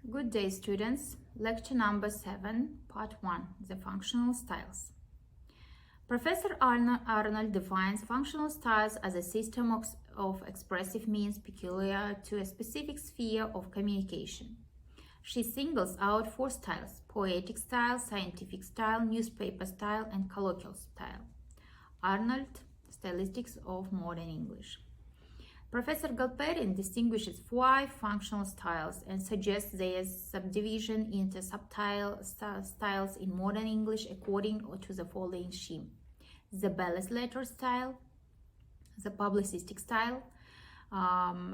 Good day, students. Lecture number 7, part 1, the functional styles. Professor Arnold defines functional styles as a system of expressive means peculiar to a specific sphere of communication. She singles out 4 styles: poetic style, scientific style, newspaper style, and colloquial style. Arnold, Stylistics of Modern English. Professor Galperin distinguishes 5 functional styles and suggests their subdivision into styles in modern English according to the following scheme: the belles lettres style, the publicistic style,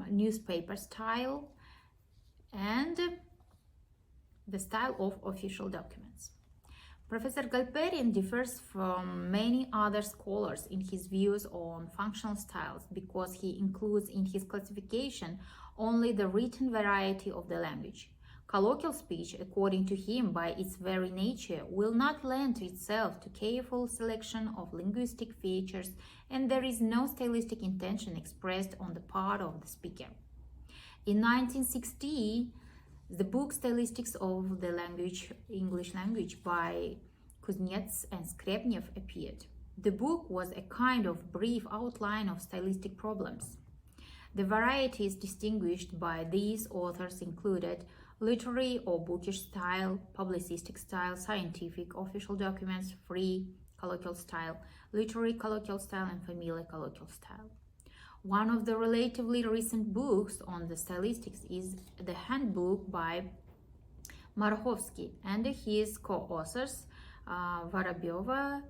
newspaper style, and the style of official documents. Professor Galperin differs from many other scholars in his views on functional styles because he includes in his classification only the written variety of the language. Colloquial speech, according to him, by its very nature, will not lend itself to careful selection of linguistic features, and there is no stylistic intention expressed on the part of the speaker. In 1960, the book Stylistics of the English Language by Kuznets and Skrebnev appeared. The book was a kind of brief outline of stylistic problems. The varieties distinguished by these authors included literary or bookish style, publicistic style, scientific, official documents, free, colloquial style, literary colloquial style, and familiar colloquial style. One of the relatively recent books on the stylistics is the handbook by Markhovsky and his co-authors Vorobyova,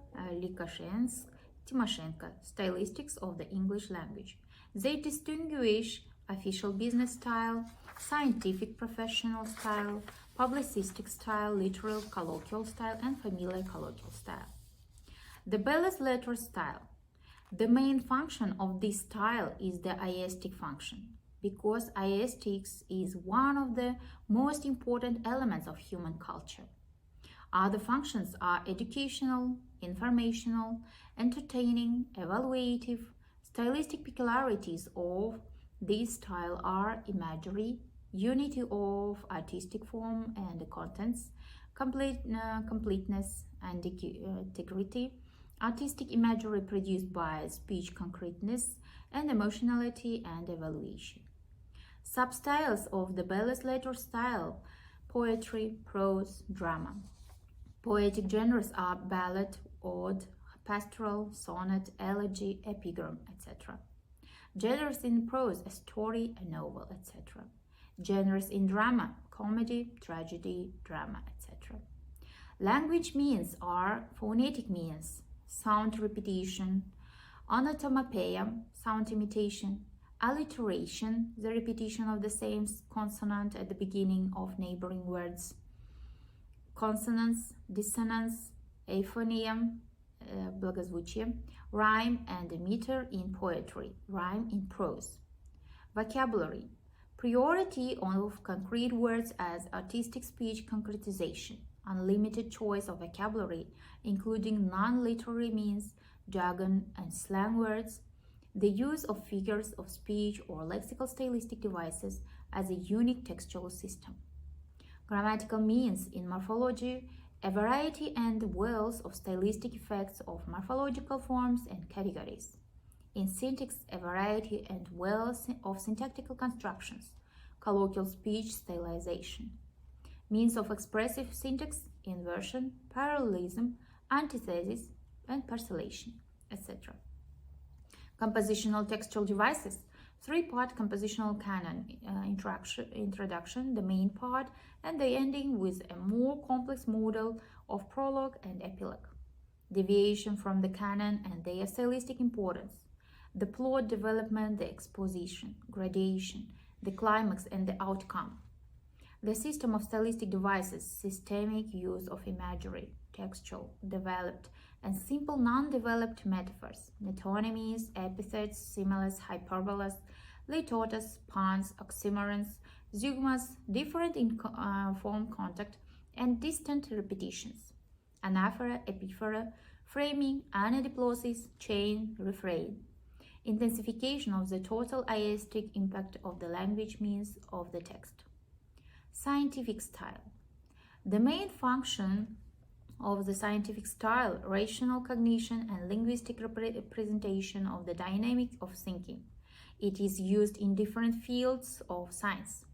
Lukashensk, Timoshenko, Stylistics of the English Language. They distinguish official business style, scientific professional style, publicistic style, literal colloquial style, and familiar colloquial style. The belles lettres style. The main function of this style is the aesthetic function, because aesthetics is one of the most important elements of human culture. Other functions are educational, informational, entertaining, evaluative. Stylistic peculiarities of this style are imagery, unity of artistic form and contents, completeness and integrity, artistic imagery produced by speech concreteness, and emotionality and evaluation. Substyles of the belles lettres style: poetry, prose, drama. Poetic genres are ballad, ode, pastoral, sonnet, elegy, epigram, etc. Genres in prose: a story, a novel, etc. Genres in drama: comedy, tragedy, drama, etc. Language means are phonetic means: sound repetition, onomatopoeia, sound imitation, alliteration, the repetition of the same consonant at the beginning of neighboring words, consonance, dissonance, euphonium, благозвучие, rhyme and meter in poetry, rhyme in prose. Vocabulary: priority of concrete words as artistic speech concretization, unlimited choice of vocabulary, including non-literary means, jargon, and slang words, the use of figures of speech or lexical stylistic devices as a unique textual system. Grammatical means in morphology: a variety and wealth of stylistic effects of morphological forms and categories. In syntax: a variety and wealth of syntactical constructions, colloquial speech stylization. Means of expressive syntax: inversion, parallelism, antithesis, and parcellation, etc. Compositional textual devices: 3-part compositional canon, introduction, the main part, and the ending with a more complex model of prologue and epilogue. Deviation from the canon and their stylistic importance: the plot development, the exposition, gradation, the climax, and the outcome. The system of stylistic devices: systemic use of imagery, textual, developed, and simple non-developed metaphors, metonymies, epithets, similes, hyperbolas, litotes, puns, oxymorons, zeugmas, different in form, contact, and distant repetitions, anaphora, epiphora, framing, anadiploses, chain, refrain. Intensification of the total aesthetic impact of the language means of the text. Scientific style. The main function of the scientific style, rational cognition and linguistic representation of the dynamic of thinking. It is used in different fields of science.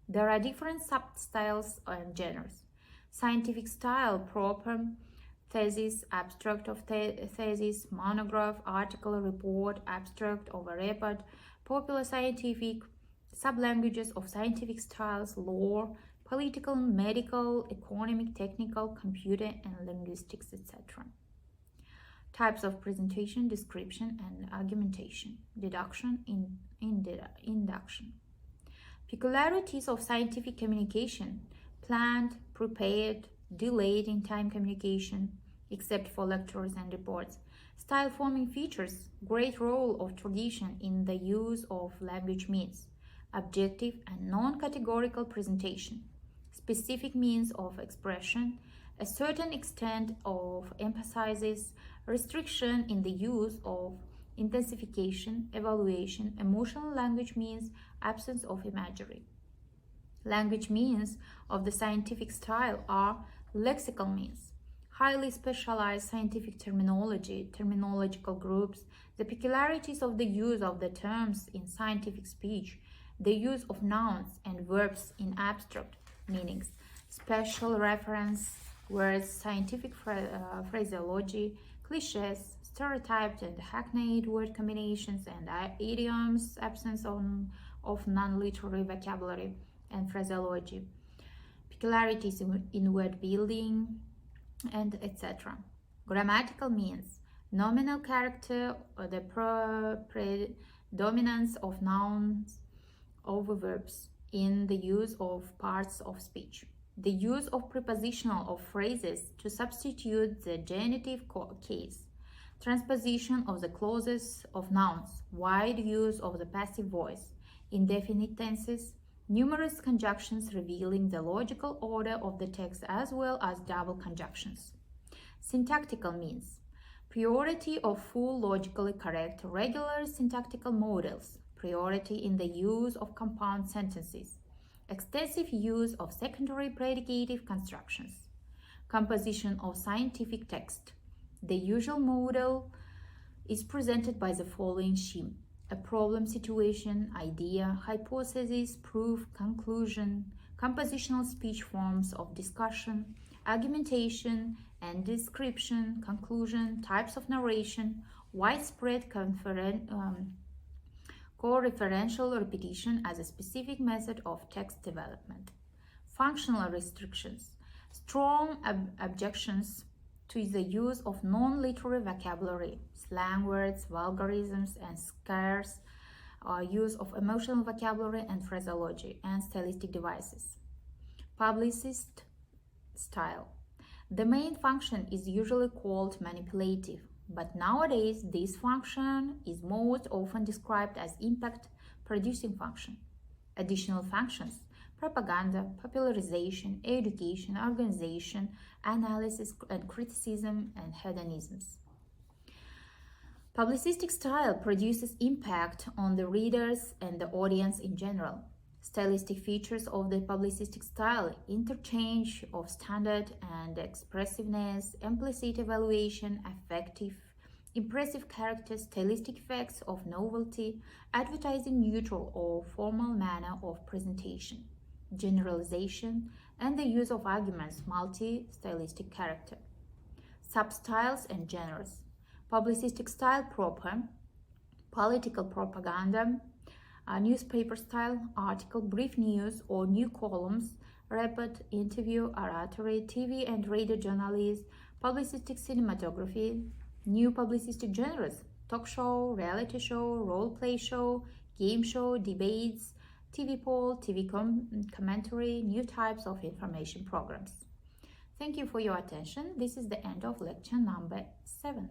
There are different substyles and genres. Scientific style proper, thesis, abstract of thesis, monograph, article, report, abstract of a report, popular scientific, sublanguages of scientific styles, law, political, medical, economic, technical, computer, and linguistics, etc. Types of presentation, description, and argumentation, deduction, induction. Peculiarities of scientific communication: planned, prepared, delayed in time communication, except for lectures and reports. Style forming features: great role of tradition in the use of language means, objective and non-categorical presentation, specific means of expression, a certain extent of emphasis, restriction in the use of intensification, evaluation, emotional language means, absence of imagery. Language means of the scientific style are lexical means, highly specialized scientific terminology, terminological groups, the peculiarities of the use of the terms in scientific speech, the use of nouns and verbs in abstract meanings, special reference words, scientific phraseology, cliches, stereotyped and hackneyed word combinations and idioms, absence of non-literary vocabulary and phraseology, peculiarities in word building, and etc. Grammatical means nominal character or the predominance of nouns over verbs in the use of parts of speech. The use of prepositional of phrases to substitute the genitive case. Transposition of the clauses of nouns. Wide use of the passive voice. Indefinite tenses. Numerous conjunctions revealing the logical order of the text as well as double conjunctions. Syntactical means priority of full logically correct regular syntactical models, priority in the use of compound sentences, extensive use of secondary predicative constructions, composition of scientific text. The usual model is presented by the following scheme: a problem, situation, idea, hypothesis, proof, conclusion, compositional speech forms of discussion, argumentation and description, conclusion, types of narration, widespread co-referential repetition as a specific method of text development. Functional restrictions: strong objections to the use of non-literary vocabulary, slang words, vulgarisms, and scarce use of emotional vocabulary and phraseology, and stylistic devices. Publicist style. The main function is usually called manipulative, but nowadays this function is most often described as impact-producing function. Additional functions: propaganda, popularization, education, organization, analysis and criticism, and hedonisms. Publicistic style produces impact on the readers and the audience in general. Stylistic features of the publicistic style: interchange of standard and expressiveness, implicit evaluation, affective, impressive character, stylistic effects of novelty, advertising neutral or formal manner of presentation, generalization, and the use of arguments, multi-stylistic character. Substyles and genres: publicistic style proper, political propaganda, newspaper style, article, brief news or new columns, report, interview, oratory, TV and radio journalism, publicistic cinematography. New publicistic genres: talk show, reality show, role play show, game show, debates, TV poll, TV commentary, new types of information programs. Thank you for your attention. This is the end of lecture number 7.